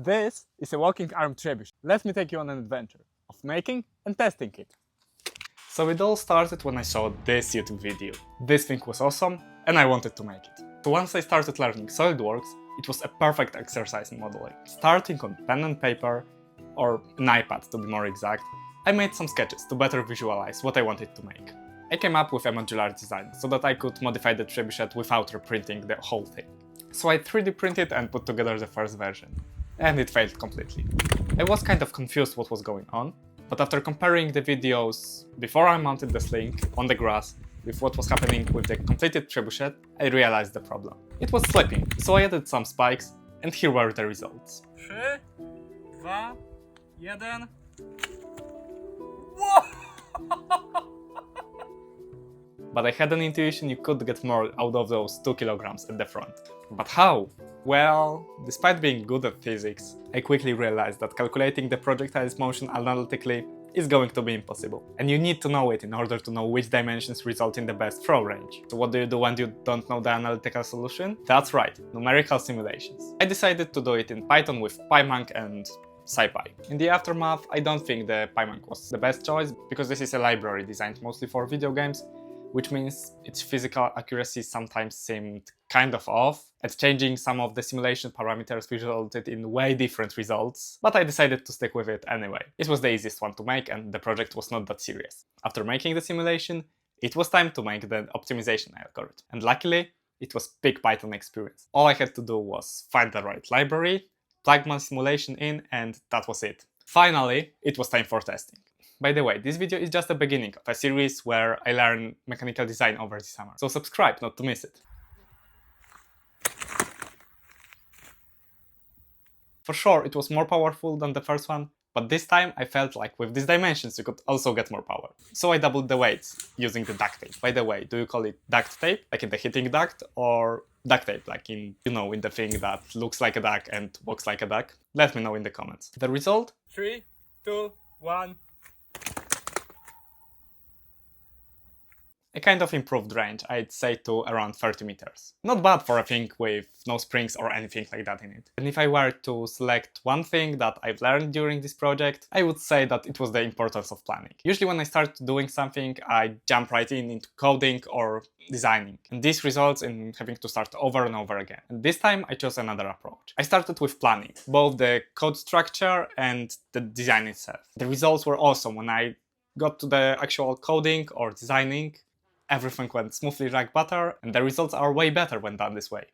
This is a walking arm trebuchet. Let me take you on an adventure of making and testing it. So it all started when I saw this YouTube video. This thing was awesome and I wanted to make it. So once I started learning SolidWorks, it was a perfect exercise in modeling. Starting on pen and paper, or an iPad to be more exact, I made some sketches to better visualize what I wanted to make. I came up with a modular design so that I could modify the trebuchet without reprinting the whole thing. So I 3D printed and put together the first version. And it failed completely. I was kind of confused what was going on, but after comparing the videos before I mounted the sling on the grass with what was happening with the completed trebuchet, I realized the problem. It was slipping, so I added some spikes, and here were the results. 3, 2, 1... Whoa! But I had an intuition you could get more out of those 2 kilograms at the front. But how? Well, despite being good at physics, I quickly realized that calculating the projectile's motion analytically is going to be impossible. And you need to know it in order to know which dimensions result in the best throw range. So what do you do when you don't know the analytical solution? That's right, numerical simulations. I decided to do it in Python with PyMonk and SciPy. In the aftermath, I don't think the PyMonk was the best choice, because this is a library designed mostly for video games, which means its physical accuracy sometimes seemed kind of off, and changing some of the simulation parameters resulted in way different results, but I decided to stick with it anyway. It was the easiest one to make and the project was not that serious. After making the simulation, it was time to make the optimization algorithm, and luckily, it was big Python experience. All I had to do was find the right library, plug my simulation in, and that was it. Finally, it was time for testing. By the way, this video is just the beginning of a series where I learn mechanical design over the summer, so subscribe not to miss it. For sure, it was more powerful than the first one, but this time I felt like with these dimensions you could also get more power. So I doubled the weights using the duct tape. By the way, do you call it duct tape, like in the heating duct, or duct tape, like in, in the thing that looks like a duck and walks like a duck? Let me know in the comments. The result? 3, 2, 1... A kind of improved range, I'd say, to around 30 meters. Not bad for a thing with no springs or anything like that in it. And if I were to select one thing that I've learned during this project, I would say that it was the importance of planning. Usually when I start doing something, I jump right into coding or designing. And this results in having to start over and over again. And this time I chose another approach. I started with planning, both the code structure and the design itself. The results were awesome. When I got to the actual coding or designing, everything went smoothly like butter, and the results are way better when done this way.